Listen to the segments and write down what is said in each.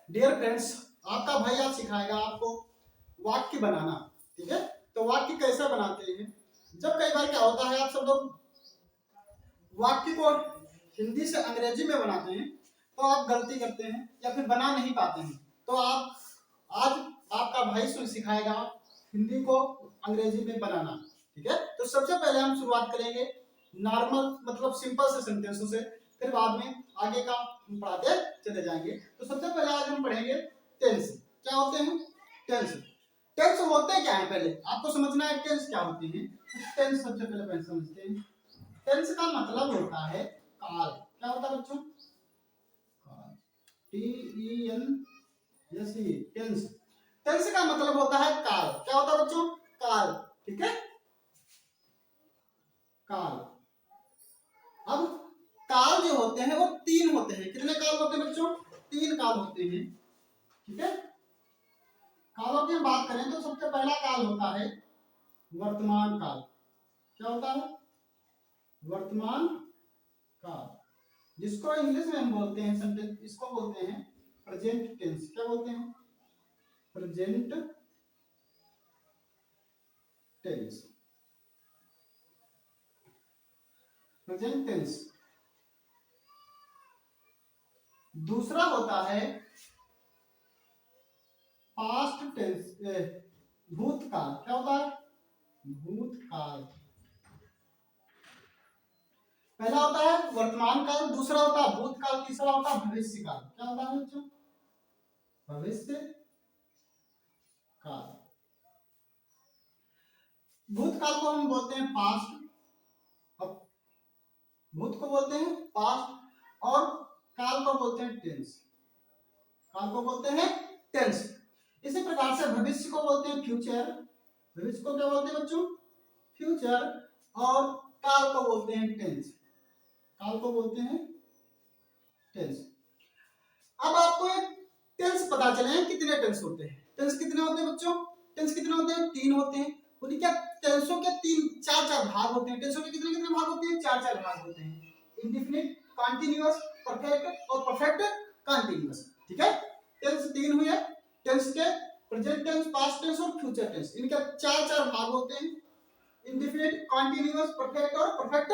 Dear friends, आपका भाई आज सिखाएगा आपको वाक्य बनाना। ठीक है, तो वाक्य कैसे बनाते हैं। जब कई बार क्या होता है, आप सब लोग वाक्य को हिंदी से अंग्रेजी में बनाते हैं तो आप गलती करते हैं या फिर बना नहीं पाते हैं। तो आप आज आपका भाई सिखाएगा हिंदी को अंग्रेजी में बनाना। ठीक है, तो सबसे पहले हम शुरुआत करेंगे नॉर्मल मतलब सिंपल से सेंटेंसों से, फिर बाद में आगे का हम पढ़ाते चले जाएंगे। तो सबसे पहले आज हम पढ़ेंगे टेंस। क्या होते हैं टेंस? टेंस होते क्या है पहले आपको समझना है, टेंस क्या होते हैं। टेंस सबसे पहले समझते हैं। टेंस का मतलब होता है काल। क्या होता है बच्चों? काल, TENS, टेंस। टेंस का मतलब होता है काल। क्या होता है बच्चों? काल। ठीक है, काल। अब काल जो होते हैं वो तीन होते हैं। कितने काल होते हैं बच्चों? तीन काल होते हैं। ठीक है, कालों की हम बात करें तो सबसे पहला काल होता है वर्तमान काल। क्या होता है? वर्तमान काल, जिसको इंग्लिश में हम बोलते हैं सेंटेंस, इसको बोलते हैं प्रेजेंट टेंस। क्या बोलते हैं? Present tense. Present tense. दूसरा होता है पास्ट टेंस, भूतकाल। क्या होता है? भूतकाल। पहला होता है वर्तमान काल, दूसरा होता है भूतकाल, तीसरा होता है भविष्य काल। क्या होता है बच्चों? भविष्य काल। भूतकाल को हम बोलते हैं पास्ट, भूत को बोलते हैं पास्ट, और काल को बोलते हैं टेंस। काल को बोलते हैं टेंस। इसी प्रकार से भविष्य को बोलते हैं फ्यूचर। भविष्य को क्या बोलते हैं बच्चों? फ्यूचर। और काल को बोलते हैं टेंस। काल को बोलते हैं टेंस। अब आपको एक टेंस पता चले कितने टेंस होते हैं। टेंस कितने होते हैं बच्चों? टेंस कितने होते हैं? तीन होते हैं। उन्हीं क्या टेंसों के तीन चार चार भाग होते हैं। टेंसों के कितने कितने भाग होते हैं? चार चार भाग होते हैं। इंडेफिनिट, कॉन्टिन्यूअस, परफेक्ट और परफेक्ट कॉन्टिन्यूअस। ठीक है, टेंस तीन हुए। टेंस के प्रेजेंट टेंस, पास्ट टेंस और फ्यूचर टेंस, इनके चार चार भाग होते हैं। इंडेफिनिट, कॉन्टिन्यूअस, परफेक्ट और परफेक्ट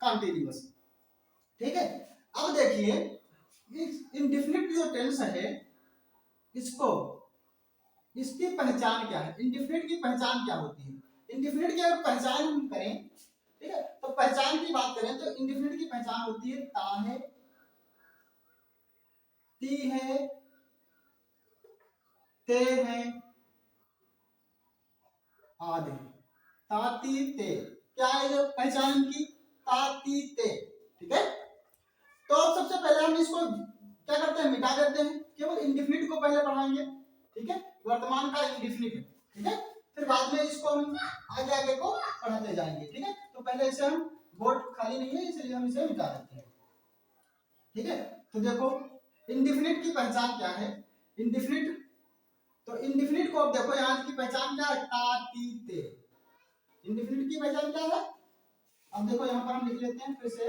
कॉन्टिन्यूअस। ठीक है, अब देखिए इंडेफिनिट जो टेंस है, इसको इसकी पहचान क्या है? इंडेफिनिट की पहचान क्या होती है? इंडेफिनिट की अगर पहचान हम करें, ठीक है, तो पहचान की बात करें तो इंडेफिनिट की पहचान होती है ता है, ती है, ते है, आद है। ताती ते, क्या है जो पहचान इनकी? ताती ते। ठीक है, तो अब सबसे पहले हम इसको क्या करते हैं? मिटा देते हैं। केवल इंडेफिनिट को पहले पढ़ाएंगे। ठीक है, वर्तमान का इंडेफिनिट है। ठीक है, फिर बाद में इसको हम आगे आगे को पढ़ाते जाएंगे। ठीक है, तो पहले इसे हम, बोर्ड खाली नहीं है इसलिए हम इसे मिटा देते हैं। ठीक है, तो देखो इंडेफिनिट की पहचान क्या है। इंडेफिनिट, तो इंडेफिनिट को अब देखो यहाँ की पहचान क्या है? ता ती ते। इंडेफिनिट की पहचान क्या है? अब देखो यहाँ पर हम लिख लेते हैं फिर से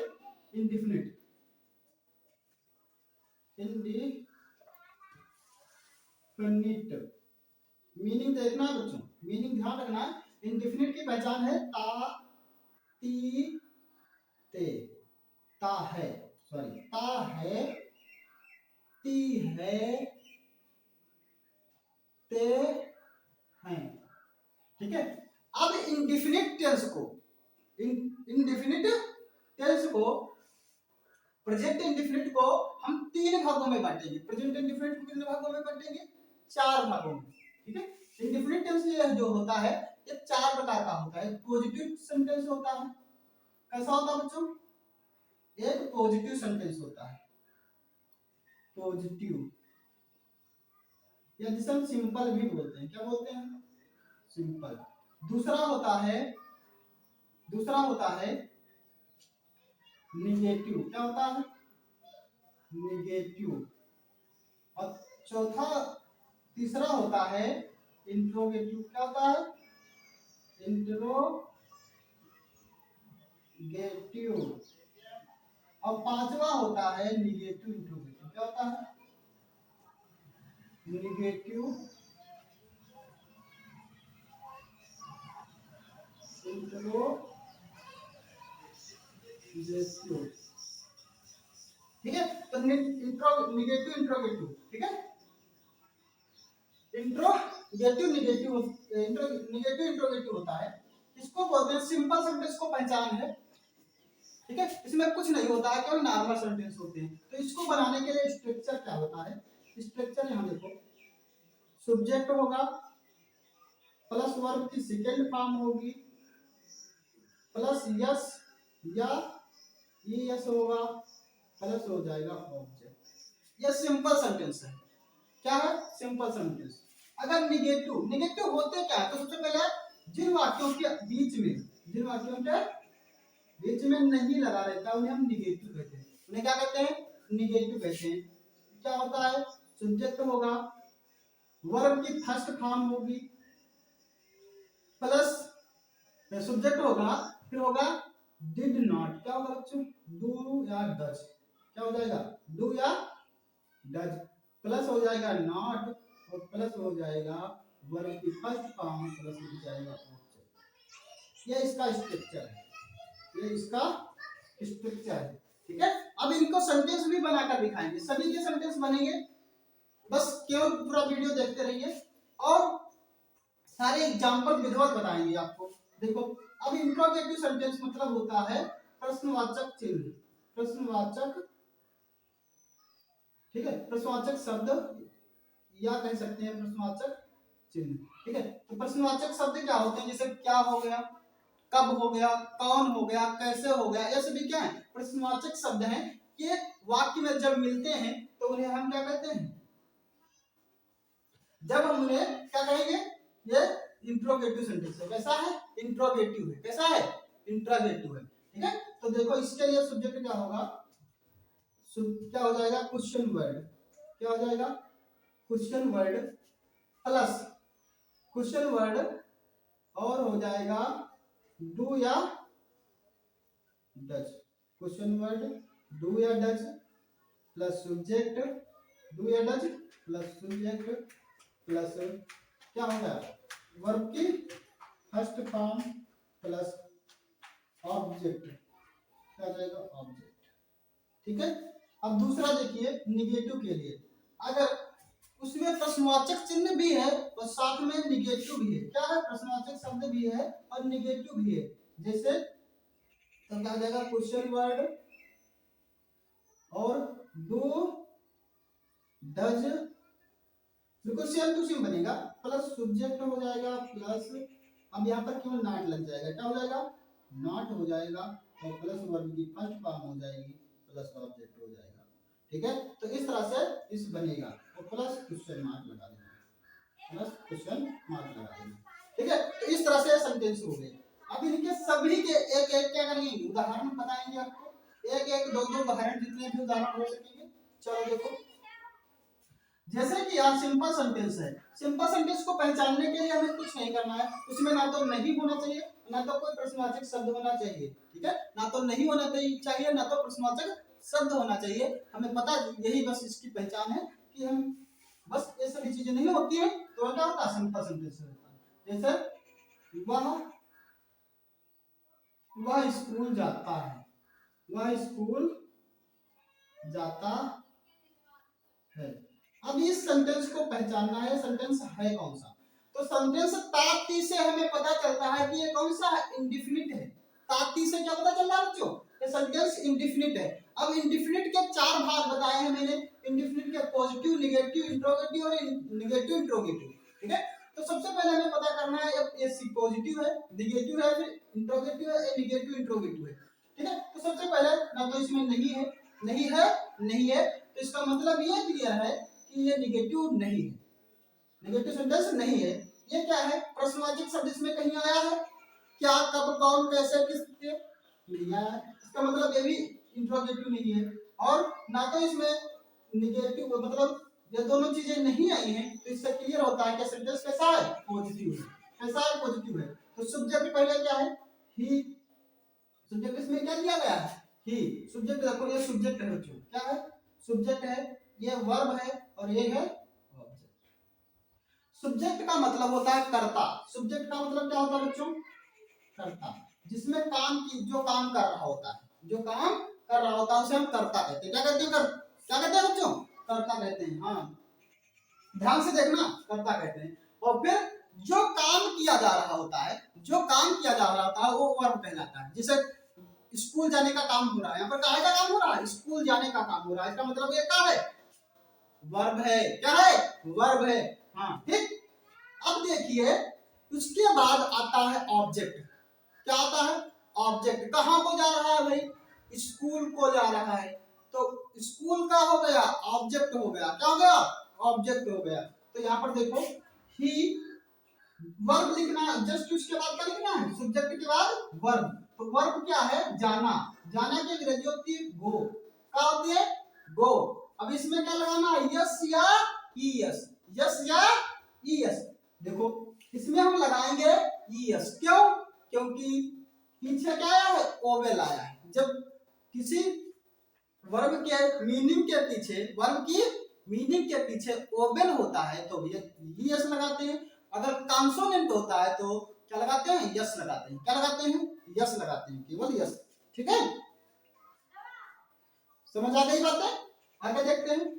इंडेफिनिट। इंडेफिनिट मीनिंग देखना है बच्चों, मीनिंग ध्यान रखना है। इंडेफिनिट की पहचान है ता ती ते। ता है, सॉरी, ता है, ती है, ते हैं। ठीक है, अब इंडेफिनिट टेंस को, इंडेफिनिट टेंस को, प्रेजेंट इंडेफिनिट को हम तीन भागों में बांटेंगे। प्रेजेंट इंडेफिनिट को कितने भागों में बांटेंगे? चार भागों में। ठीक है, इंडेफिनिट टेंस ये जो होता है ये चार प्रकार का होता है। पॉजिटिव सेंटेंस होता है। कैसा होता है बच्चों? एक पॉजिटिव सेंटेंस होता है, पॉजिटिव, या जिसे हम सिंपल भी बोलते हैं। क्या बोलते हैं? सिंपल। दूसरा होता है, दूसरा होता है निगेटिव। क्या होता है? निगेटिव। और चौथा, तीसरा होता है इंट्रोगेटिव। क्या होता है? इंट्रोगेटिव। और पांचवा होता है निगेटिव इंट्रोगेटिव। क्या होता है? निगेटिव इंट्रोगेटिव, ठीक है। तो निगेटिव इंट्रोगेटिव, ठीक है। इंट्रोगेटिव निगेटिव इंट्रोगेटिव होता है, इसको बोलते हैं सिंपल सेंटेंस को पहचान है, ठीक है। इसमें कुछ नहीं होता है, केवल नॉर्मल सेंटेंस होते हैं। तो इसको बनाने के लिए स्ट्रक्चर क्या होता है, स्ट्रक्चर यहाँ देखो, सब्जेक्ट होगा प्लस वर्ब की सेकेंड फॉर्म होगी प्लस यस या यस होगा प्लस हो जाएगा ऑब्जेक्ट। यह सिंपल सेंटेंस है। क्या है? Simple sentence. अगर निगेटिव होते क्या है, तो सबसे पहले जिन वाक्यों के बीच में नहीं लगा रहता उन्हें हम निगेटिव कहते हैं। उन्हें क्या कहते हैं? निगेटिव कहते हैं। क्या होता है? सब्जेक्ट होगा, वर्ब की फर्स्ट फॉर्म होगी प्लस सब्जेक्ट होगा, फिर होगा डिड नॉट, क्या होगा बच्चों? डू या डज, क्या हो जाएगा? डू या डज, प्लस हो जाएगा नॉट और प्लस हो जाएगा वर्ब की फर्स्ट फॉर्म प्लस हो जाएगा ऑब्जेक्ट। ये इसका स्ट्रक्चर है, ठीक है। अब इनको सेंटेंस भी बनाकर दिखाएंगे, सभी के सेंटेंस बनेंगे, बस केवल पूरा वीडियो देखते रहिए और सारे एग्जांपल विधिवत बताएंगे आपको। देखो, अब इंट्रोगेटिव सेंटेंस मतलब होता है प्रश्नवाचक चिन्ह, ठीक है, प्रश्नवाचक शब्द या कह सकते हैं प्रश्नवाचक चिन्ह, ठीक है। तो प्रश्नवाचक शब्द क्या होते हैं? जैसे क्या हो गया, कब हो गया, कौन हो गया, कैसे हो गया, ये सभी क्या है? प्रश्नवाचक शब्द हैं। ये वाक्य में जब मिलते हैं तो उन्हें हम क्या कहते हैं? जब हम उन्हें क्या कहेंगे? ये इंट्रोगेटिव सेंटेंस है। कैसा है? इंट्रोगेटिव है। कैसा है? इंट्रोगेटिव है, ठीक है। तो देखो, इसके लिए सब्जेक्ट क्या होगा? क्या हो जाएगा? क्वेश्चन वर्ड, क्या हो जाएगा? Question word plus question word और हो जाएगा डू या डज, क्वेश्चन वर्ड डू या डज प्लस सब्जेक्ट डू या डज प्लस सब्जेक्ट प्लस क्या होगा? वर्ब की फर्स्ट फॉर्म प्लस ऑब्जेक्ट, क्या हो जाएगा? ऑब्जेक्ट, ठीक है। अब दूसरा देखिए, निगेटिव के लिए अगर उसमें प्रश्नवाचक चिन्ह भी है और साथ में निगेटिव भी है। क्या है? प्रश्नवाचक शब्द भी है और निगेटिव भी है। जैसे तो क्या हो जाएगा? क्वेश्चन वर्ड और डू डज बिल्कुल सेम टू सेम बनेगा, प्लस सब्जेक्ट हो जाएगा प्लस, अब यहाँ पर केवल नॉट लग जाएगा, क्या हो जाएगा? नॉट हो जाएगा और प्लस वर्ब की फर्स्ट फॉर्म हो जाएगी प्लस ऑब्जेक्ट हो जाएगा, ठीक है। तो इस तरह से इस बनेगा और प्लस क्वेश्चन मार्क लगा देना, ठीक है। तो इस तरह से सेंटेंस हो गए। अब इनके सभी के एक एक क्या करेंगे? उदाहरण बताएंगे आपको, एक एक दो दो उदाहरण, जितने भी उदाहरण हो सकेंगे। चलो देखो, जैसे कि यार सिंपल सेंटेंस है, सिंपल सेंटेंस को पहचानने के लिए हमें कुछ नहीं करना है। उसमें ना तो नहीं होना चाहिए, ना तो कोई प्रश्नवाचक शब्द होना चाहिए, ठीक है। ना तो नहीं होना चाहिए, ना तो प्रश्नवाचक शब्द होना चाहिए। हमें पता यही बस इसकी पहचान है कि हम बस ये सभी चीजें नहीं होती है तो क्या होता है? सिंपल सेंटेंस होता है। जैसे वह स्कूल जाता है, वह स्कूल जाता है। अब इस सेंटेंस को पहचानना है, सेंटेंस है कौन सा? तो सेंटेंस ताकती से हमें पता चलता है कि ये कौन सा है? इंडेफिनिट है। ताकती से क्या पता चल रहा है बच्चों? ये सेंटेंस इंडेफिनिट है। अब इंडेफिनिट के चार भाग बताए हैं मैंने, इंडेफिनिट के पॉजिटिव, नेगेटिव, इंट्रोगेटिव और नेगेटिव इंट्रोगेटिव, ठीक है। तो सबसे पहले हमें पता करना है ये पॉजिटिव है, नेगेटिव है, फिर इंट्रोगेटिव है, नेगेटिव इंट्रोगेटिव है, ठीक है। तो सबसे पहले ना तो इसमें नहीं है, तो इसका मतलब ये क्लियर है कि ये नेगेटिव नहीं है, नेगेटिव सेंटेंस नहीं है। ये क्या है? प्रश्नवाचक शब्द इसमें कहीं आया है? क्या, कब, कौन, कैसे, किस लिए? नहीं आया है। इसका मतलब ये भी इंट्रोगेटिव नहीं है। और ना तो इसमें नेगेटिव, मतलब ये दोनों चीजें नहीं आई हैं, तो इससे क्लियर होता है कि सेंटेंस कैसा है? पॉजिटिव है। कैसा है? पॉजिटिव है। तो सब्जेक्ट पहले क्या है? ही। सब्जेक्ट इसमें क्या दिया गया है? ही। सब्जेक्ट देखो, ये सब्जेक्ट है बच्चों, क्या है? सब्जेक्ट है, ये वर्ब है और ये है ऑब्जेक्ट, सब्जेक्ट का मतलब होता है कर्ता। सब्जेक्ट का मतलब क्या होता है बच्चों? कर्ता। जिसमें काम की, जो काम कर रहा होता है, जो काम कर रहा होता है उसे हम कर्ता कहते हैं। क्या कहते हैं? क्या कहते हैं बच्चों? कर्ता कहते हैं। हाँ, ध्यान से देखना, कर्ता कहते हैं। और फिर जो काम किया जा रहा होता है, जो काम किया जा रहा होता है वो वर्ब कहलाता है। जैसे स्कूल जाने का काम हो रहा है, यहाँ पर काहे का काम हो रहा है? स्कूल जाने का काम हो रहा है। इसका मतलब ये क्या है? वर्ब है। क्या है? वर्ब है। हाँ, ठीक। अब देखिए, उसके बाद आता है ऑब्जेक्ट। क्या आता है? ऑब्जेक्ट। कहाँ को जा रहा है भाई? स्कूल को जा रहा है। तो स्कूल का हो गया, ऑब्जेक्ट हो गया। क्या हो गया? ऑब्जेक्ट हो गया। तो यहाँ पर देखो, ही, वर्ब लिखना, जस्ट उसके बाद क्या लिखना है? सब्जेक्ट के बाद वर्ब। तो वर्ब क्या है? जाना। जाना की अंग्रेजी होती है गो। क्या होती है? गो। अब इसमें क्या लगाना है? यस या ईएस। यस या ईएस। देखो, इसमें हम लगाएंगे ईएस। क्यों? क्योंकि पीछे क्या आया है? ओवेल आया है। जब किसी वर्ब के मीनिंग के पीछे, वर्ब की मीनिंग के पीछे ओवेल होता है तो यस लगाते हैं। अगर कॉन्सोनेंट होता है तो क्या लगाते हैं? यस लगाते हैं। क्या लगाते हैं? यस लगाते हैं, केवल यस। ठीक है, समझ आ गई बातें? आगे देखते हैं।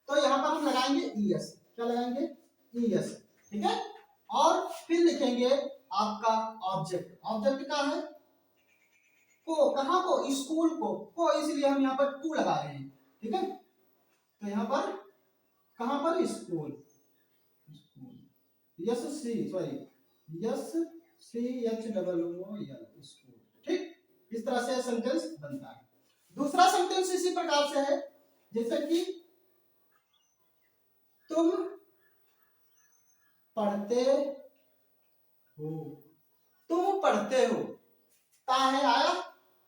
तो यहाँ पर हम लगाएंगे ईएस। क्या लगाएंगे? ईएस। ठीक है, और फिर लिखेंगे आपका ऑब्जेक्ट। ऑब्जेक्ट का है को। कहाँ को? स्कूल को इसलिए हम यहाँ पर टू लगा रहे हैं। ठीक है, तो यहाँ पर कहाँ पर? School. Yes C, sorry, yes C H double O L, school. ठीक, इस तरह से सेंटेंस बनता है। दूसरा सेंटेंस इसी प्रकार से है, जैसे कि तुम पढ़ते हो। तुम पढ़ते हो, कहा है? आया।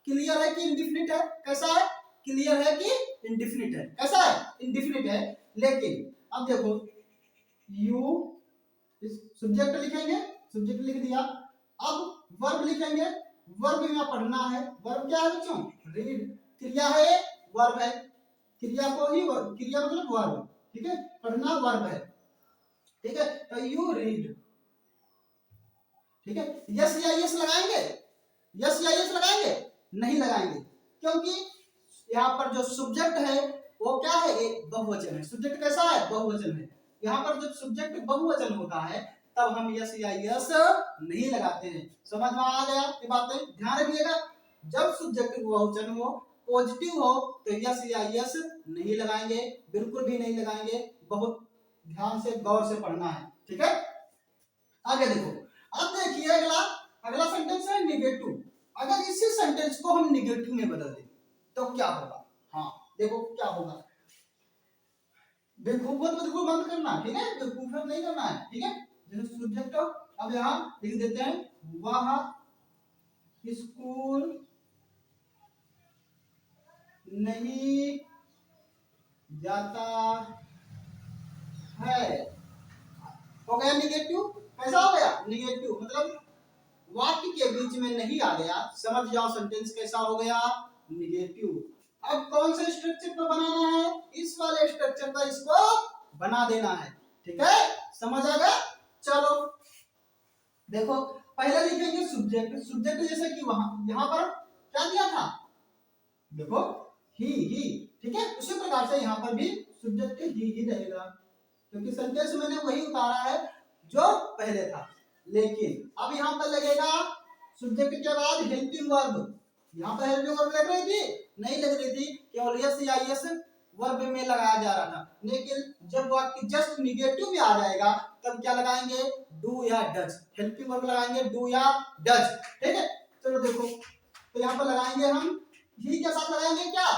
क्लियर है कि इंडिफिनिट है? कैसा है? क्लियर है कि इंडिफिनिट है? कैसा है? इंडिफिनिट है। लेकिन अब देखो, यू, सब्जेक्ट लिखेंगे, सब्जेक्ट लिख दिया। अब वर्ब लिखेंगे। वर्ब में पढ़ना है। वर्ब क्या है बच्चों? रीड। क्रिया है, वर्ब है। क्रिया को ही वर्ब, क्रिया मतलब वर्ब। ठीक है, पढ़ना वर्ब है। ठीक है, तो यू रीड। ठीक है, यस या यस लगाएंगे? यस या यस लगाएंगे? नहीं लगाएंगे, क्योंकि यहाँ पर जो सब्जेक्ट है वो क्या है? एक बहुवचन है। सब्जेक्ट कैसा है? बहुवचन है। यहाँ पर जब सब्जेक्ट बहुवचन होता है तब हम यस या यस नहीं लगाते हैं। समझ में आ गया ये बातें? ध्यान रखिएगा, जब सब्जेक्ट बहुवचन हो, पॉजिटिव हो, तो यस या यस नहीं लगाएंगे, बिल्कुल भी नहीं लगाएंगे। बहुत ध्यान से, गौर से पढ़ना है। ठीक है, आगे देखो। अब देखिए अगला, अगला सेंटेंस है निगेटिव। अगर इसी सेंटेंस को हम निगेटिव में बदल दें तो क्या होगा? हाँ, देखो क्या होगा। बेवकूफत बिल्कुल बंद करना, ठीक है, बेवकूफत नहीं करना है। ठीक है, जैसे सब्जेक्ट, अब यहाँ लिख देते हैं वह स्कूल नहीं जाता है। हो गया निगेटिव। कैसा हो गया? निगेटिव। मतलब वाक्य के बीच में नहीं आ गया। समझ जाओ सेंटेंस कैसा हो गया? निगेटिव। अब कौन से स्ट्रक्चर पर बनाना है? इस वाले स्ट्रक्चर पर इसको बना देना है। ठीक है, समझ आ गया? चलो देखो, पहले लिखेंगे सब्जेक्ट। सब्जेक्ट जैसे कि वहां, यहां पर क्या दिया था? देखो, ही। ठीक है, उसी प्रकार से यहां पर भी सब्जेक्ट ही रहेगा, क्योंकि सेंटेंस मैंने वही उतारा है जो पहले था। लेकिन अब यहां पर लगेगा सब्जेक्ट के बाद हेल्पिंग वर्ब। यहां पर हेल्पिंग वर्ब लग रही थी? नहीं लग रही थी, केवल यस या यस वर्ब में लगाया जा रहा था। लेकिन जब वाक्य जस्ट निगेटिव में आ जाएगा तब क्या लगाएंगे? डू या डज। हेल्पिंग वर्ब लगाएंगे डू या डज। ठीक है, चलो देखो, तो यहाँ पर लगाएंगे हम ही के साथ लगाएंगे क्या?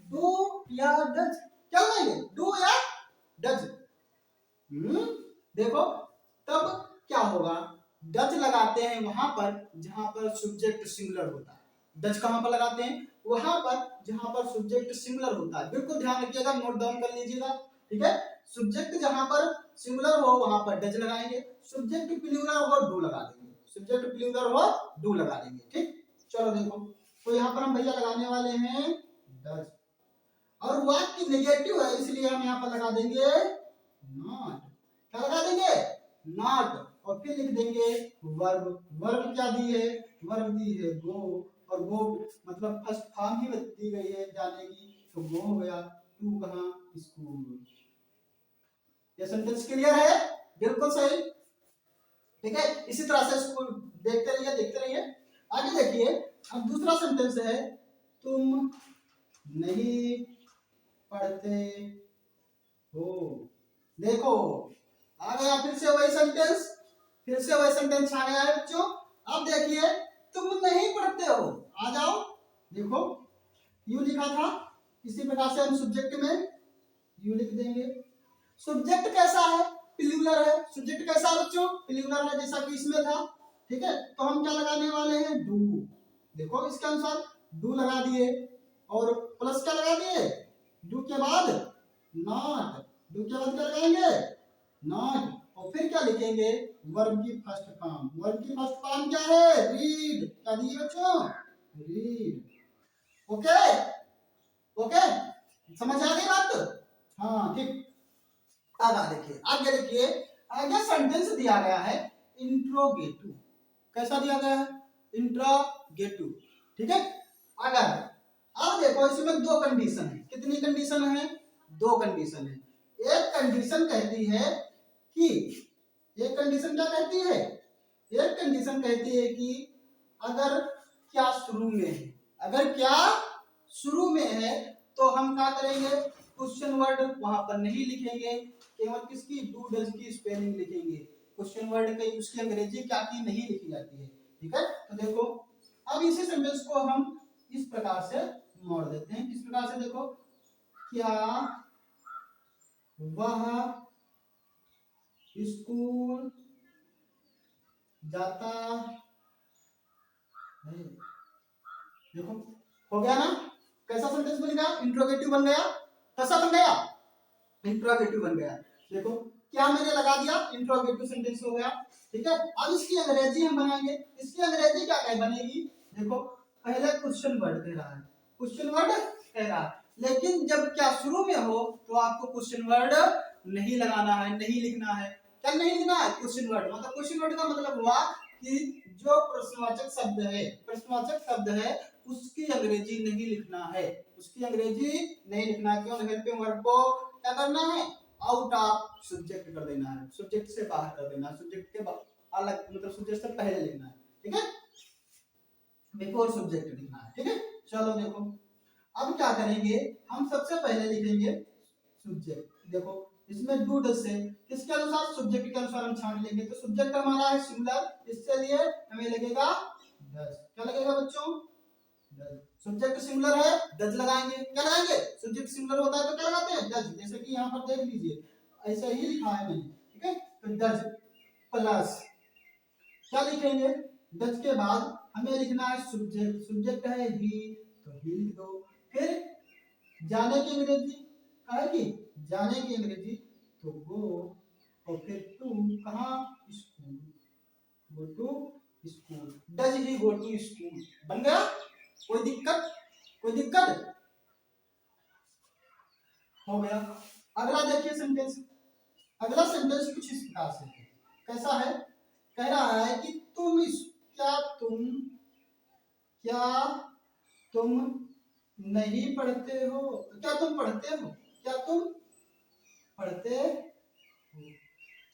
डू या डज। क्या लगाएंगे? डू या डज। देखो, तब क्या होगा? डज लगाते हैं वहां पर जहां पर सब्जेक्ट सिंगुलर होता है। डज कहां पर लगाते हैं? वहां पर जहां पर सब्जेक्ट सिंगुलर होता है। बिल्कुल ध्यान रखिएगा, नोट डाउन कर लीजिएगा। ठीक है, सब्जेक्ट जहां पर सिंगुलर हो वहां पर डज लगाएंगे, सब्जेक्ट प्लूरल हो डू लगा देंगे, सब्जेक्ट प्लूरल हो डू लगा देंगे। ठीक, चलो देखो, तो यहाँ पर हम भैया लगाने वाले हैं डज, और वाक्य नेगेटिव है इसलिए हम यहाँ पर लगा देंगे नॉट। क्या लगा देंगे, नॉट, और फिर लिख देंगे वर्ब। वर्ब क्या दी है, वर्ब दी है गो, और गो मतलब फर्स्ट फॉर्म ही दी गई है जाने की, तो गो हो गया, टू कहाँ, स्कूल। ये सेंटेंस क्लियर है, बिल्कुल सही, ठीक है। इसी तरह से स्कूल देखते रहिए देखते रहिए। आगे देखिए, अब दूसरा सेंटेंस है, तुम नहीं पढ़ते हो। देखो आ गया फिर से वही सेंटेंस, फिर से वही सेंटेंस आ गया है बच्चों। अब देखिए, तुम नहीं पढ़ते हो, आ जाओ, देखो यू लिखा था, इसी प्रकार से हम सब्जेक्ट में यू लिख देंगे। सब्जेक्ट कैसा है, प्लूरल है। सब्जेक्ट कैसा है बच्चों, प्लूरल है, जैसा कि इसमें था, ठीक है। तो हम क्या लगाने वाले हैं, डू। देखो इसके अनुसार डू लगा दिए, और प्लस क्या लगा दिए, डू के बाद नॉट, डू के बाद क्या लगाएंगे, नॉट, और फिर क्या लिखेंगे, वर्ब की फर्स्ट फॉर्म। वर्ब की फर्स्ट फॉर्म क्या है, रीड। क्या दिए बच्चों, रीड। ओके, ओके, समझ आ गई बात, हाँ ठीक। आगे देखिए, आगे देखिए, आगे सेंटेंस दिया गया है इंट्रोगेटिव। कैसा दिया गया है, इंट्रोगेटिव, ठीक है। आगे अब देखो, इसमें दो कंडीशन है। कितनी कंडीशन है, दो कंडीशन है। एक कंडीशन कहती है कि, एक कंडीशन क्या कहती है, एक कंडीशन कहती है कि अगर क्या शुरू में है, अगर क्या शुरू में है, तो हम क्या करेंगे, क्वेश्चन वर्ड वहां पर नहीं लिखेंगे, केवल किसकी, डू डज की स्पेलिंग लिखेंगे। क्वेश्चन वर्ड के उसकी अंग्रेजी क्या की नहीं लिखी जाती है, ठीक है। तो देखो, अब इसी सेंटेंस को हम इस प्रकार से मोड़ देते हैं। किस प्रकार से, देखो, क्या वह स्कूल जाता है। देखो हो गया ना, कैसा सेंटेंस बन गया, इंट्रोगेटिव बन गया, कैसा बन गया, इंट्रोगेटिव बन गया। देखो क्या मैंने लगा दिया, इंट्रोगेटिव सेंटेंस हो गया, ठीक है। अब इसकी अंग्रेजी हम बनाएंगे। इसकी अंग्रेजी क्या कह बनेगी, देखो पहले क्वेश्चन वर्ड कह रहा है, क्वेश्चन वर्ड कह रहा है, लेकिन जब क्या शुरू में हो तो आपको क्वेश्चन वर्ड नहीं लगाना है, नहीं लिखना है। क्या नहीं लिखना है, क्वेश्चन वर्ड। मतलब क्वेश्चन वर्ड का मतलब हुआ कि जो प्रश्नवाचक शब्द है, प्रश्नवाचक शब्द है, उसकी अंग्रेजी नहीं लिखना है, उसकी अंग्रेजी नहीं लिखना है। क्यों, हेल्पिंग वर्ब को क्या करना है, आउट ऑफ सब्जेक्ट कर देना है, सब्जेक्ट से बाहर कर देना है, सब्जेक्ट के अलग, मतलब सब्जेक्ट से पहले लिखना है, ठीक है, बिफोर सब्जेक्ट लिखना है, ठीक है। चलो देखो, अब क्या करेंगे, हम सबसे पहले लिखेंगे सब्जेक्ट। देखो इसमें डू डज से किसके अनुसार, सब्जेक्ट के अनुसार हम छांट लेंगे। तो सब्जेक्ट हमारा है सिंगुलर, इसके लिए हमें लगेगा डज। क्या लगेगा बच्चों, सब्जेक्ट सिंगुलर है, डज लगाएंगे। क्या लगाएंगे, सब्जेक्ट सिंगुलर होता है तो क्या लगाते हैं, डज। जैसे कि यहाँ पर देख लीजिए, ऐसा ही लिखा है मैंने, ठीक है। तो डज प्लस क्या लिखेंगे, डज के बाद हमें लिखना है सब्जेक्ट। सब्जेक्ट है ही, तो ही लिख दो। फिर जाने की अंग्रेजी आएगी, जाने की अंग्रेजी तो गो, और फिर टू कहाँ, school, go to school. Does he go to school, बन गया। कोई दिक्कत, कोई दिक्कत, हो गया। अगला देखिए सेंटेंस, अगला सेंटेंस कुछ इस प्रकार से है। कैसा है, कह रहा है कि तुम क्या तुम, क्या तुम नहीं पढ़ते हो, क्या तुम पढ़ते हो, क्या तुम पढ़ते हो।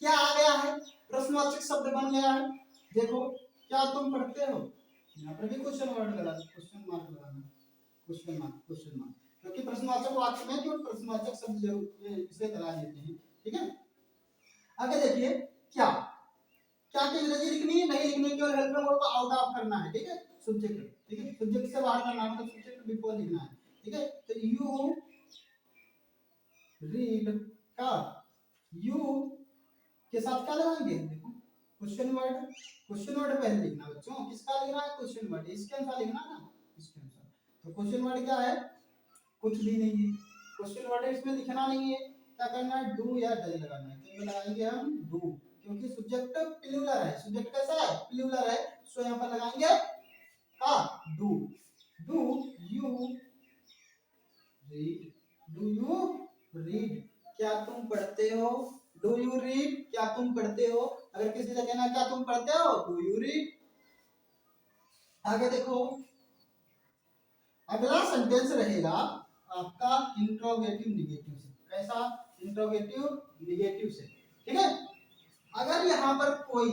क्या आ गया है, प्रश्नवाचक शब्द बन गया है। देखो क्या तुम पढ़ते हो, यहाँ पर भी क्वेश्चन वर्ड लगा, क्वेश्चन मार्क लगाना, क्वेश्चन मार्क, क्वेश्चन मार्क, क्योंकि प्रश्नवाचक वाक्य में जो प्रश्नवाचक शब्द जरूर इसे लगा देते हैं, ठीक है। आगे देखिए, क्या, क्या की अंग्रेजी लिखनी है, नहीं लिखनी, केवल हेल्पिंग वर्ब को आउट ऑफ करना है, ठीक है। सब्जेक्ट, ठीक है, सब्जेक्ट से बाहर करना है, मतलब सब्जेक्ट बिफोर लिखना है, ठीक है। तो यू रीड का, यू के साथ क्या लगाएंगे, देखो क्वेश्चन वर्ड, क्वेश्चन वर्ड पहले लिखना बच्चों, किसका लिखना है, क्वेश्चन वर्ड, इसके अनुसार लिखना ना, इसके अनुसार। तो क्वेश्चन वर्ड क्या है, कुछ भी नहीं है, क्वेश्चन वर्ड इसमें लिखना नहीं है। क्या करना है, डू या डज लगाना है। तो लगाएंगे हम डू, क्योंकि सब्जेक्ट प्लूरल है, सब्जेक्ट कैसा है, प्लूरल है, सो यहाँ पर लगाएंगे का, do. Do you read, do you read, क्या तुम पढ़ते हो, डू यू रीड, क्या तुम पढ़ते हो। अगर किसी से कहना क्या तुम पढ़ते हो, डू यू रीड। आगे देखो, अगला सेंटेंस रहेगा आपका इंट्रोगेटिव निगेटिव से। कैसा? इंट्रोगेटिव निगेटिव से, ठीक है। अगर यहाँ पर कोई,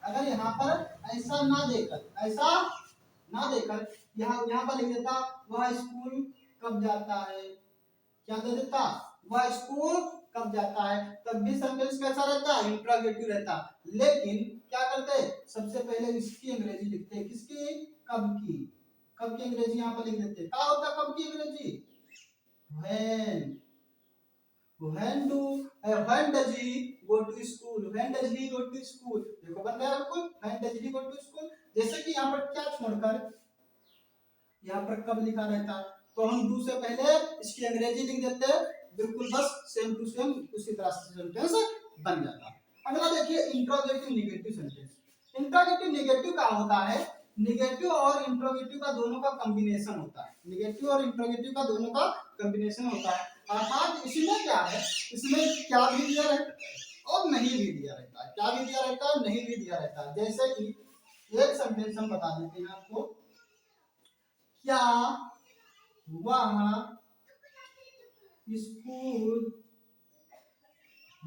अगर यहाँ पर ऐसा ना देकर यहाँ पर लिख देता वह स्कूल कब जाता है, क्या दे देता, वह स्कूल कब जाता है, तब भी सेंटेंस कैसा रहता, इंट्रोगेटिव रहता। लेकिन क्या करते, सबसे पहले इसकी अंग्रेजी लिखते, किसकी, कब की। कब की अंग्रेजी यहाँ पर लिख देते। क्या होता कब की अंग्रेजी, when। when does he go to school, when does he go to school। देखो बन गया बिल्कुल, when does he go to school। जैसे कि यहाँ पर क्या छोड़कर यहाँ पर कब लिखा रहता, तो हम डू से पहले इसकी अंग्रेजी लिख देते, बिल्कुल बस सेम टू सेम उसी तरह से सेंटेंस बन जाता। अगला देखिए interrogative negative sentence. Interrogative negative का होता है, निगेटिव और इंट्रोगेटिव का दोनों का कॉम्बिनेशन होता है, निगेटिव और इंट्रोगेटिव का दोनों का कॉम्बिनेशन होता है। अर्थात इसमें क्या है, इसमें क्या भी दिया रहता है और नहीं भी दिया रहता है, क्या भी दिया रहता है नहीं भी दिया रहता है। जैसे कि एक सेंटेंस हम बता देते हैं आपको, क्या वह स्कूल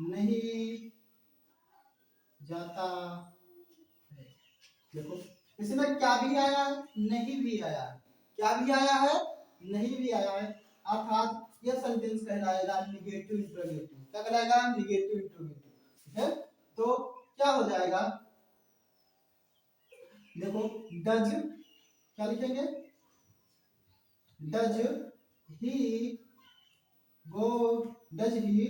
नहीं जाता है। देखो इसमें क्या भी आया है नहीं भी आया है, क्या भी आया है नहीं भी आया है, अर्थात यह सेंटेंस कहलाएगा निगेटिव इंट्रोगेटिव। क्या कहलाएगा, निगेटिव इंट्रोगेटिव, ठीक है। तो क्या हो जाएगा, देखो डज, क्या लिखेंगे, does he go, does he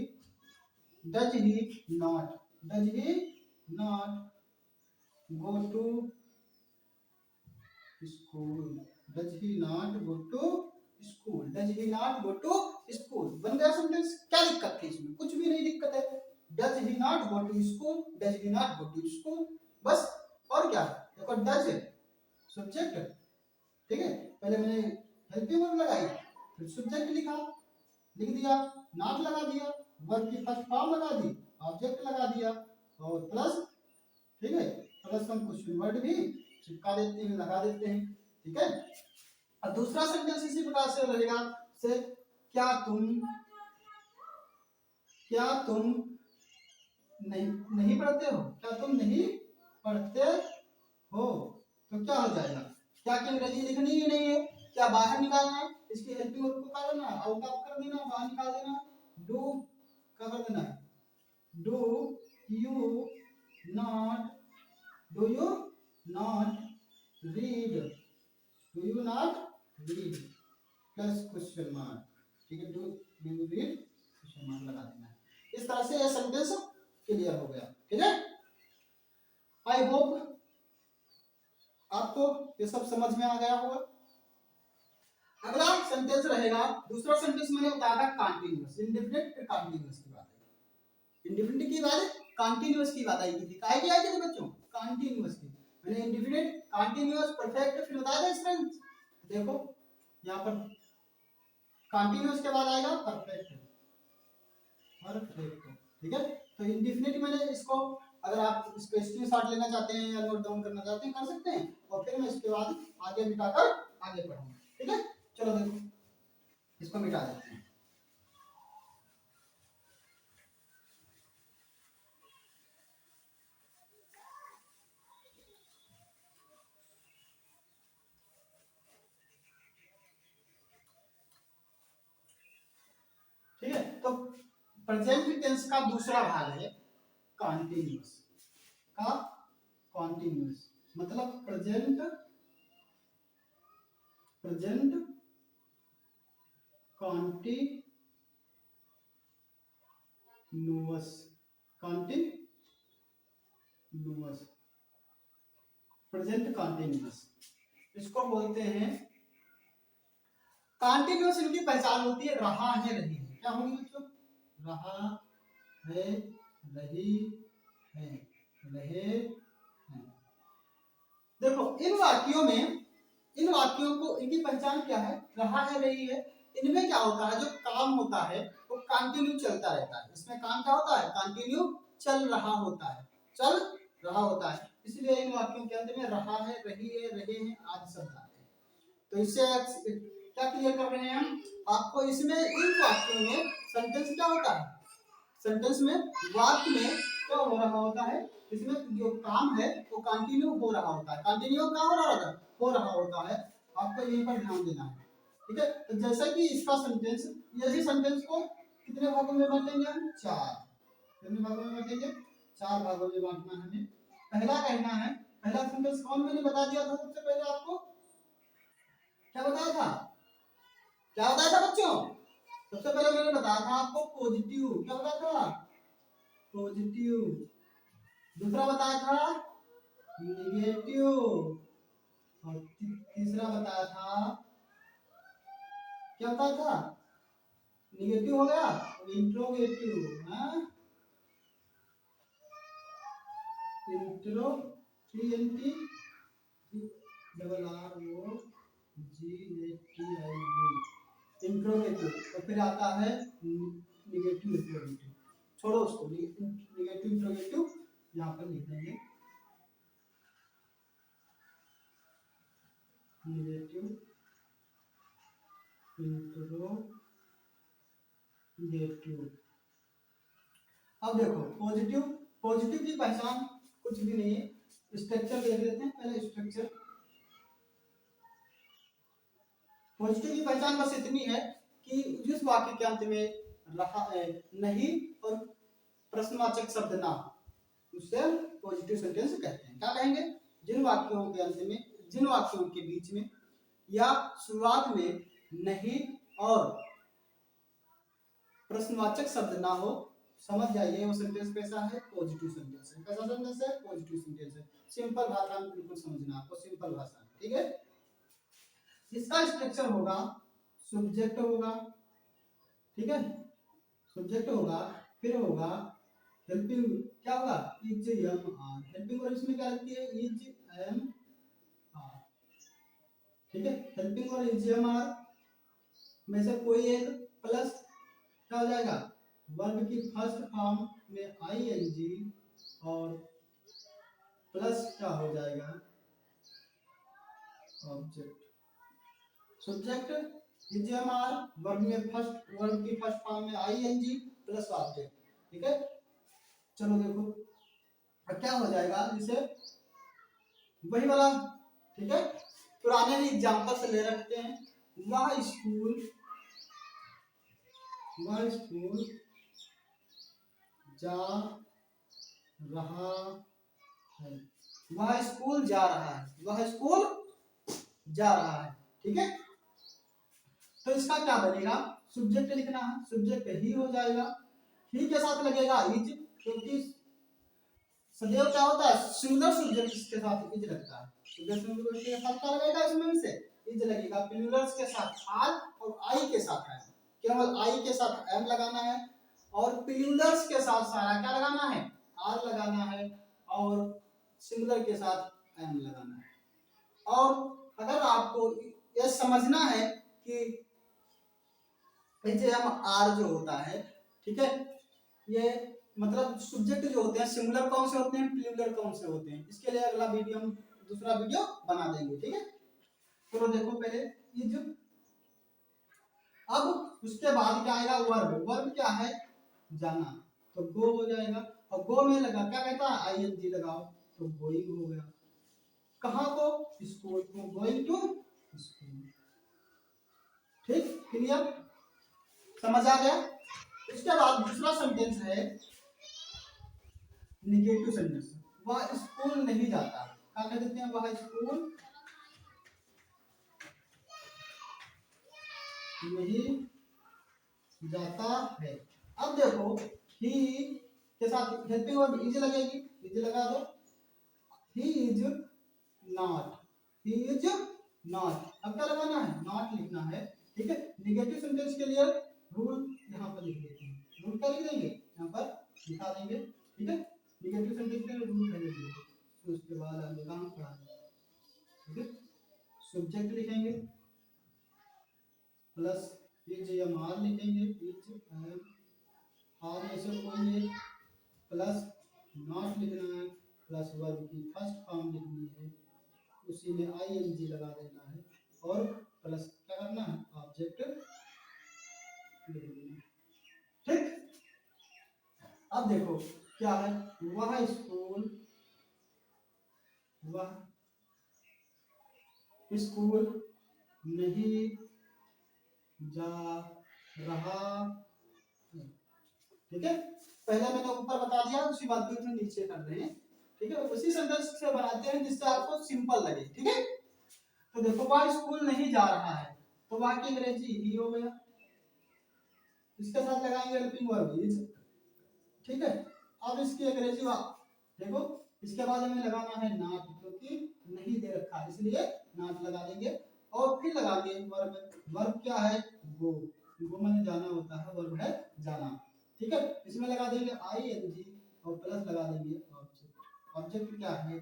not go to school, does he not go to school, does he not go to school। बन गया सेंटेंस। क्या दिक्कत थी इसमें, कुछ भी नहीं दिक्कत है। does he not go to school, does he not go to school, बस। और क्या, देखो डज सब्जेक्ट, ठीक है, पहले मैंने हेल्पिंग वर्ब लगाई, फिर सब्जेक्ट लिख दिया, नॉट लगा दिया, वर्ब की फर्स्ट फॉर्म लगा दी, ऑब्जेक्ट लगा दिया, और प्लस, ठीक है, प्लस हम क्वेश्चन वर्ड भी चिपका देते हैं, लगा देते हैं, ठीक है। और दूसरा सेंटेंस इसी प्रकार से रहेगा, से क्या तुम नहीं पढ़ते हो, क्या तुम नहीं पढ़ते हो, तो क्या हो जाएगा, क्या की अंग्रेजी लिखनी ही नहीं है, क्या बाहर निकालना है, इसकी हेल्पिंग वर्ब को क्या करना, आउट ऑफ कर देना, बाहर निकाल देना, डू क्या कर देना, do you not read plus question mark, ठीक है, do you read question mark लगा देना है। इस तरह से यह सेंटेंस क्लियर हो गया, ठीक है। आई होप आपको ये सब समझ में आ गया होगा। अगला सेंटेंस रहेगा, दूसरा सेंटेंस मैंने बताया था कंटीन्यूअस, इंडेफिनिट फिर कंटीन्यूअस की बात आई, इंडेफिनिट की बात कंटीन्यूअस की बात आई थी, काहे की आई थी बच्चों, कंटीन्यूअस की। मैंने इंडेफिनिट, कंटीन्यूअस, परफेक्ट फिर बताया था स्ट्रेंथ। देखो यहाँ पर कंटीन्यूअस के बाद आएगा परफेक्ट, ठीक है। तो इंडेफिनिट मैंने इसको, अगर आप इसको स्क्रीनशॉट लेना चाहते हैं या नोट डाउन करना चाहते हैं कर सकते हैं, और फिर मैं इसके बाद आगे मिटाकर आगे पढ़ूंगा, ठीक है। चलो देखो इसको मिटा देते हैं। ठीक है, तो प्रेजेंट टेंस का दूसरा भाग है कॉन्टिन्यूअस का, कॉन्टिन्यूअस मतलब प्रेजेंट कॉन्टिन्यूअस, इसको बोलते हैं कॉन्टिन्यूअस। इनकी पहचान होती है रहा है रही है, क्या होगी बच्चों, रहा है रही है, रहे हैं। देखो इन वाक्यों को, इनकी पहचान क्या है, रहा है रही है। इनमें क्या होता है, जो काम होता है वो कंटिन्यू चलता रहता है। इसमें काम क्या होता है? कंटिन्यू चल रहा होता है, चल रहा होता है। इसलिए इन वाक्यों के अंत में रहा है, रही है, रहे हैं आदि शब्द आते हैं। तो इससे क्या क्लियर कर रहे हैं हम आपको? इसमें इन वाक्यों में सेंटेंस क्या होता है? सेंटेंस में वाक्य में क्या हो रहा होता है? इसमें जो काम है वो कंटिन्यू हो रहा होता है। कंटिन्यू क्या हो रहा होता है? हो रहा होता है। आपको यहीं पर ध्यान देना है, ठीक है। तो जैसा कि इसका सेंटेंस, यही सेंटेंस को कितने भागों में बांटेंगे हम? 4। कितने भागों में बांटेंगे? 4 भागों में बांटना है हमें। पहला कहना है, पहला सेंटेंस कौन मैंने बता दिया था सबसे पहले आपको? क्या बताया था? क्या बताया था बच्चों? सबसे पहले मैंने बताया था आपको पॉजिटिव। क्या बताया था? पॉजिटिव। दूसरा बताया था निगेटिव, और तीसरा बताया था, क्या बताया था? निगेटिव हो गया, इंट्रोगेटिव। हाँ, intro, TNT double ROGATIV, interrogative. और फिर आता है निगेटिव इंट्रोगेटिव। छोड़ो उसको, निगेटिव इंट्रोगेटिव यहाँ पर लिख देंगे, निगेटिव इंट्रोगेटिव। अब देखो पॉजिटिव, पॉजिटिव की पहचान कुछ भी नहीं है। स्ट्रक्चर देख लेते हैं पहले। स्ट्रक्चर पॉजिटिव की पहचान बस इतनी है कि जिस वाक्य के अंत में रहा नहीं और प्रश्नवाचक शब्द ना, उससे पॉजिटिव सेंटेंस कहते हैं। क्या कहेंगे? जिन वाक्यों के अंत में, जिन वाक्यों के बीच में या शुरुआत में नहीं और प्रश्नवाचक शब्द ना हो, समझ जाइए वो सेंटेंस कैसा है? पॉजिटिव सेंटेंस है। कैसा सेंटेंस है? पॉजिटिव सेंटेंस है। सिंपल भाषा में बिल्कुल समझना आपको, सिंपल भाषा में, ठीक है। इसका स्ट्रक्चर होगा, सब्जेक्ट होगा, ठीक है, सब्जेक्ट होगा, फिर होगा हेल्पिंग, क्या होगा? Is am are, helping. और इसमें क्या लगती है? इज एम आर, ठीक है। हेल्पिंग और इज एम आर में से कोई एक प्लस क्या हो जाएगा? वर्ब की फर्स्ट फॉर्म में आईएनजी और प्लस क्या हो जाएगा? Object. Subject is am are, verb में फर्स्ट, वर्ब की फर्स्ट फॉर्म में आईएनजी प्लस ऑब्जेक्ट, ठीक है। चलो देखो अब क्या हो जाएगा, इसे वही वाला, ठीक है, पुराने ही एग्जांपल से ले रखते हैं। वह स्कूल जा रहा है, वह स्कूल जा रहा है, वह स्कूल जा रहा है, ठीक है। तो इसका क्या बनेगा? सब्जेक्ट लिखना है, सब्जेक्ट ही हो जाएगा। ही के साथ लगेगा इज, क्योंकि सदैव क्या होता है? सिंगुलर सब्जेक्ट के साथ इज लगता है। सब्जेक्ट के साथ क्या लगेगा? इसमें से इज लगेगा। प्लूरल्स के साथ आर और आई के साथ है, केवल आई के साथ एम लगाना है, और प्लूरल्स के साथ सारा क्या लगाना है? आर लगाना है, और सिंगुलर के साथ एम लगाना है। और अगर आपको यह समझना है कि एम आर जो होता है, ठीक है, ये मतलब सब्जेक्ट जो होते हैं सिंगुलर कौन से होते हैं, प्लूरल कौन से होते हैं, इसके लिए अगला वीडियो हम दूसरा वीडियो बना देंगे, ठीक है। तो देखो पहले इज, अब उसके बाद क्या आएगा? वर्ब। वर्ब क्या है? जाना, तो गो हो जाएगा। और गो में लगा क्या कहता है? आईएनजी लगाओ, तो गोइंग हो गया। कहाँ को? स्कूल को, गोइंग टू स्कूल, ठीक, क्लियर, समझ आ गया। इसके बाद दूसरा सेंटेंस है निगेटिव सेंटेंस। वह स्कूल नहीं जाता, क्या कह देते हैं? वह स्कूल नहीं जाता है। अब देखो ही के साथ हेल्पिंग वर्ब इज लगेगी, इज लगा दो। He is not, he is not, अब क्या लगाना है? नॉट लिखना है, ठीक है। निगेटिव सेंटेंस के लिए रूल यहाँ पर लिख देते हैं। रूल क्या लिख देंगे? यहाँ पर लिखा देंगे, ठीक है। निगेटिव सेंटेंस के लिए रूल पहले लिख देंगे, तो उसके बाद हम काम पढ़ाएंगे, ठीक है। सब्जेक्ट लिखेंगे प्लस इज एम आर लिखेंगे, इज एम आर में से कोई एक प्लस नॉट लिखना है, प्लस वर्ब की फर्स्ट फॉर्म लिखनी है, उसी में आईएनजी लगा देना है और प्लस क्या करना है, ऑब्जेक्ट लिख देना। ठीक, अब देखो क्या है, वह स्कूल, वह स्कूल नहीं जा रहा है। ठीक है, पहले मैंने ऊपर बता दिया, उसी बात को नीचे कर रहे हैं। ठीक है, उसी सेंटेंस से बनाते हैं जिससे आपको सिंपल लगे। ठीक है, तो देखो वह स्कूल नहीं जा रहा है, तो वह की अंग्रेजी ही हो गया, इसके साथ लगाएंगे हेल्पिंग वर्ब इज। ठीक है, अब इसकी अंग्रेजी देखो, इसके बाद हमें लगाना है नॉट, क्योंकि नहीं दे रखा है इसलिए नॉट लगा देंगे और फिर लगाएंगे वर्ब। वर्ब क्या है, गो, गो माने जाना होता है, वर्ब है जाना। ठीक है, इसमें लगा देंगे आईएनजी और प्लस लगा देंगे ऑब्जेक्ट। ऑब्जेक्ट क्या है,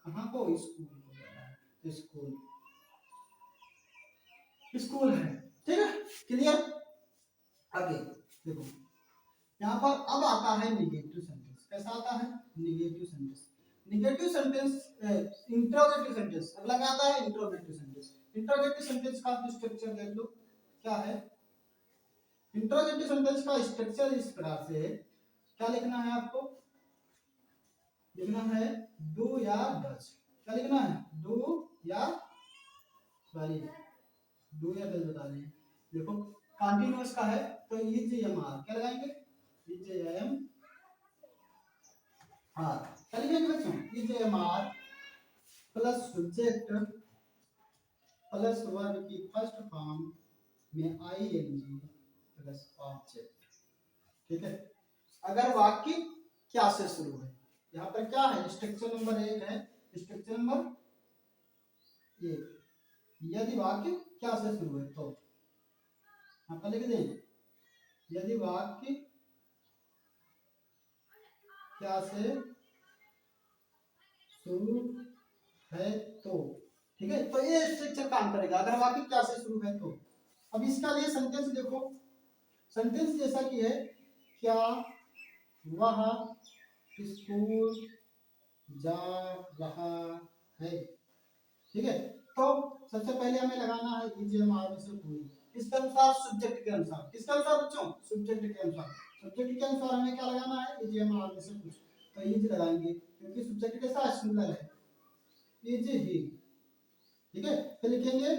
कहाँ को, स्कूल को जाना है, तो स्कूल, स्कूल है। ठीक है, क्लियर। आगे देखो, यहाँ पर अब आता है निगेटिव सेंटेंस। कैसा आता है, negative sentence. Negative sentence, interrogative sentence. अगला क्या आता है, इंट्रोगेटिव सेंटेंस। इंट्रोगेटिव सेंटेंस का स्ट्रक्चर देख लो क्या है। इंट्रोगेटिव सेंटेंस का स्ट्रक्चर इस प्रकार से है, क्या लिखना है आपको, लिखना है डू या डज। क्या लिखना है, डू या, सॉरी, डू या डज बता रहे हैं। देखो कंटीन्यूअस का है तो इज एम आर, क्या लगाएंगे, इज एम आर। क्या लिखेंगे बच्चों, is am are plus subject plus verb की फर्स्ट फॉर्म में आईएनजी प्लस ऑब्जेक्ट। ठीक है, अगर वाक्य क्या से शुरू है, यहाँ पर क्या है, स्ट्रक्चर नंबर 1 है, स्ट्रक्चर नंबर 1। यदि वाक्य क्या से शुरू है तो यहाँ पर लिख दें, यदि वाक्य क्या से शुरू है तो। ठीक है, तो ये स्ट्रक्चर काम करेगा अगर वाक्य क्या से शुरू है तो। अब इसका लिए सेंटेंस देखो, सेंटेंस जैसा कि है, क्या वह स्कूल जा रहा है। ठीक है, तो सबसे पहले हमें लगाना है इज एम आर में से कोई, किसके अनुसार, सब्जेक्ट के अनुसार। किसके अनुसार बच्चों, सब्जेक्ट के अनुसार। सब्जेक्ट के अनुसार हमें क्या लगाना है, इज एम आर में से कुछ, तो इज लगाएंगे क्योंकि सब्जेक्ट के साथ सिंगुलर है, इज ही। ठीक है, फिर लिखेंगे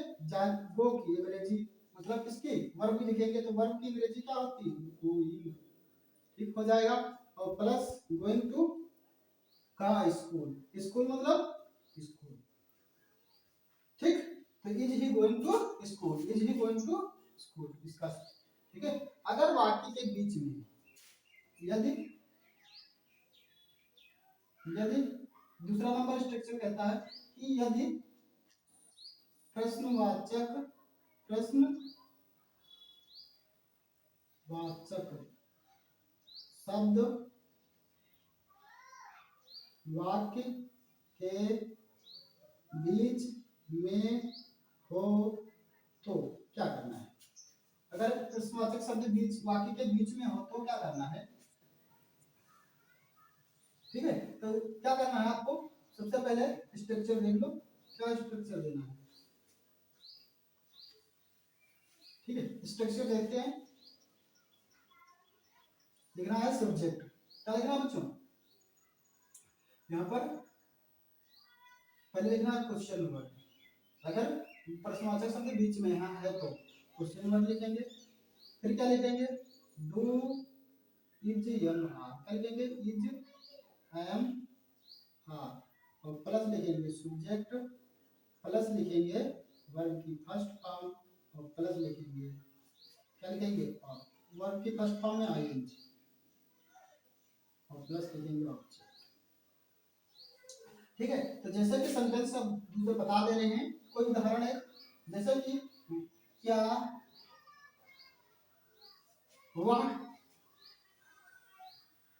गो की अंग्रेजी, मतलब किसकी, वर्ब की लिखेंगे तो वर्ब की अंग्रेजी क्या होती है, गोइंग। ठीक हो जाएगा, और प्लस गोइंग टू का स्कूल, स्कूल मतलब स्कूल। ठीक, तो is he going to school, is he going to school इसका। ठीक है, अगर वाक्य के बीच में यदि, यदि दूसरा नंबर स्ट्रक्चर कहता है कि यदि प्रश्नवाचक, प्रश्नवाचक शब्द वाक्य के बीच में हो तो क्या करना है। अगर प्रश्नवाचक शब्द बीच वाक्य के बीच में हो तो क्या करना है। ठीक है, तो क्या करना है आपको, सबसे पहले स्ट्रक्चर देख लो, क्या स्ट्रक्चर देना है। ठीक है, स्ट्रक्चर देखते हैं, लिखना है सब्जेक्ट। क्या लिखना है बच्चों, यहाँ पर पहले लिखना है क्वेश्चन वर्ड। अगर प्रश्नवाचक शब्द बीच में यहाँ है तो क्वेश्चन वर्ड लिखेंगे। फिर क्या लिखेंगे, डू इज एम आर, क्या लिखेंगे, इज एम आर, और प्लस लिखेंगे सब्जेक्ट, प्लस लिखेंगे वर्ब की फर्स्ट फॉर्म, और प्लस लिखेंगे, क्या लिखेंगे, और वर्ब की फर्स्ट फॉर्म में आईएनजी, और प्लस लिखेंगे ऑब्जेक्ट। ठीक है, तो जैसे कि सेंटेंस सब दूसरे बता दे रहे हैं, कोई उदाहरण है, जैसे कि क्या वह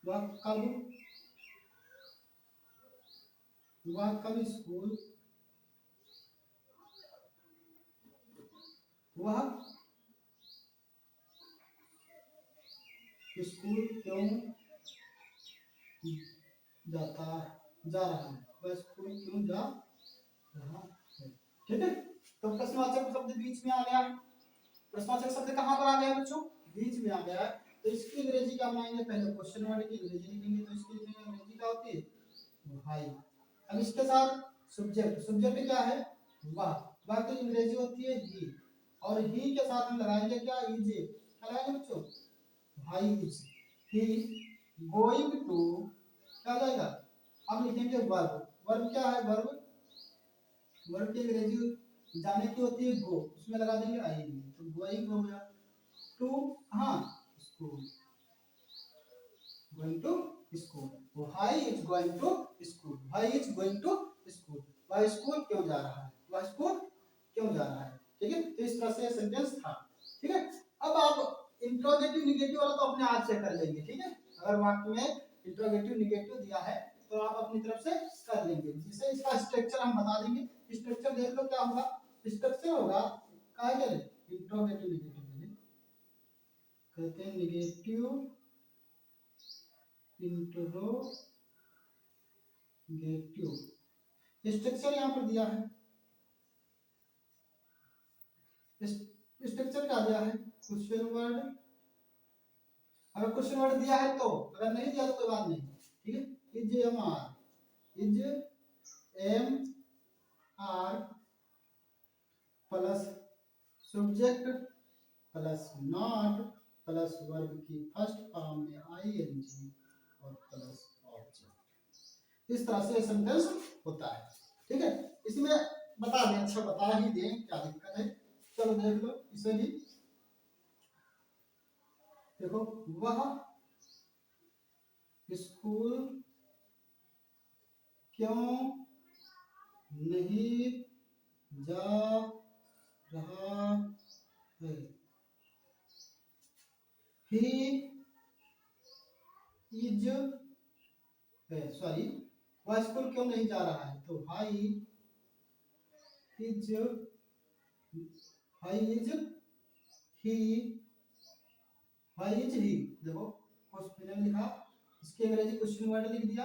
कब, वह कब स्कूल, वह स्कूल क्यों जा रहा है, वह स्कूल क्यों जा रहा है। ठीक है, तो प्रश्नवाचक शब्द बीच में आ गया। प्रश्नवाचक शब्द कहाँ पर आ गया बच्चों, बीच में आ गया है। तो इसकी अंग्रेजी क्या बनाएंगे, पहले क्वेश्चन वर्ड की अंग्रेजी लिखेंगे। तो इसकी अंग्रेजी क्या होती है, भाई। अब इसके साथ सब्जेक्ट, सब्जेक्ट क्या है, वह, वह की अंग्रेजी होती है ही। और ही के साथ हम लगाएंगे क्या, इज। क्या लगाएंगे बच्चों, भाई इज ही गोइंग टू, क्या हो जाएगा, अब लिखेंगे वर्ब। वर्ब क्या है, वर्ब, वर्ब की अंग्रेजी जाने की होती है गो, उसमें लगा देंगे आई। तो गोइंग हो गया टू, हाँ स्कूल, गोइंग टू स्कूल। भाई इज गोइंग टू स्कूल, भाई इज गोइंग टू स्कूल, वह स्कूल क्यों जा रहा है, वह स्कूल क्यों जा रहा है। ठीक है, तो इस तरह से सेंटेंस था। ठीक है, अब आप इंट्रोगेटिव निगेटिव वाला तो अपने आप से कर लेंगे। ठीक है, अगर वाक्य में इंट्रोगेटिव निगेटिव दिया है तो आप अपनी तरफ से कर लेंगे। जिसे इसका स्ट्रक्चर हम बता देंगे। स्ट्रक्चर देख लो क्या होगा, स्ट्रक्चर होगा क्या है, इंट्रोगेटिव निगेटिव, कहते हैं निगेटिव इंट्रोगेटिव। स्ट्रक्चर यहाँ पर दिया है, स्ट्रक्चर क्या दिया है, क्वेश्चन वर्ड। अगर क्वेश्चन वर्ड दिया है तो, अगर नहीं दिया तो कोई बात नहीं। ठीक है, is am are, is am are plus subject plus not plus verb की फर्स्ट फॉर्म में आईएनजी और प्लस ऑब्जेक्ट। इस तरह से सेंटेंस होता है। ठीक है, इसमें बता दें, अच्छा बता ही दें, क्या दिक्कत है। चलो देख लो इसे भी, देखो वह स्कूल क्यों नहीं जा रहा है, ही इज, सॉरी, वह स्कूल क्यों नहीं जा रहा है, तो high is, high is he, high is he. देखो क्वेश्चन में लिखा, इसके अंग्रेजी क्वेश्चन वर्ड लिख दिया,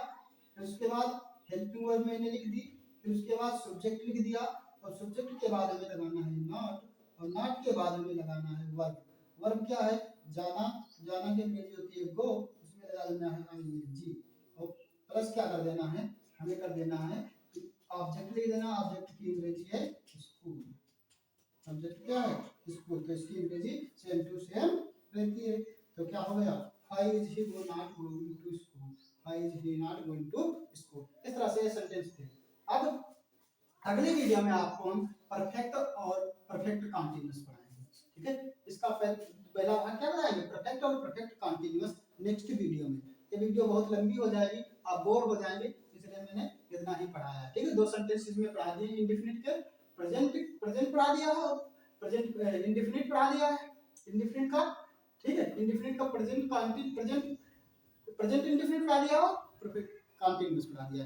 फिर उसके बाद हेल्पिंग वर्ब मैंने लिख दी, फिर उसके बाद सब्जेक्ट लिख दिया, और सब्जेक्ट के बाद हमें लगाना है नॉट, और नॉट के बाद हमें लगाना है वर्ब। वर्ब क्या है, जाना, जाना की अंग्रेजी होती है गो, उसमें लगा देना है आईएनजी, और प्लस क्या कर देना है, हमें कर देना है ऑब्जेक्ट लिख देना। ऑब्जेक्ट की अंग्रेजी है स्कूल, ऑब्जेक्ट क्या है स्कूल, तो इसकी अंग्रेजी सेम टू सेम रहती है। तो क्या हो गया, why is he not going to school, why is he not going to school। इस तरह से सेंटेंस थे। अब अगले वीडियो में आपको हम परफेक्ट और परफेक्ट कंटीन्यूअस पढ़ाएंगे। ठीक है, इसका पहला भाग क्या बताएंगे, परफेक्ट और परफेक्ट कंटीन्यूअस, नेक्स्ट वीडियो में। ये वीडियो बहुत लंबी हो जाएगी, आप बोर हो जाएंगे, इसलिए मैंने इतना ही पढ़ाया। ठीक है, दो सेंटेंस इसमें पढ़ा दिए, इंडेफिनिट के प्रेजेंट, प्रेजेंट पढ़ा दिया है, और प्रेजेंट इंडेफिनिट पढ़ा दिया है, इंडेफिनिट का। ठीक है, इंडेफिनिट का प्रेजेंट, प्रेजेंट इंडेफिनिट पढ़ा दिया और परफेक्ट कंटीन्यूअस पढ़ा दिया।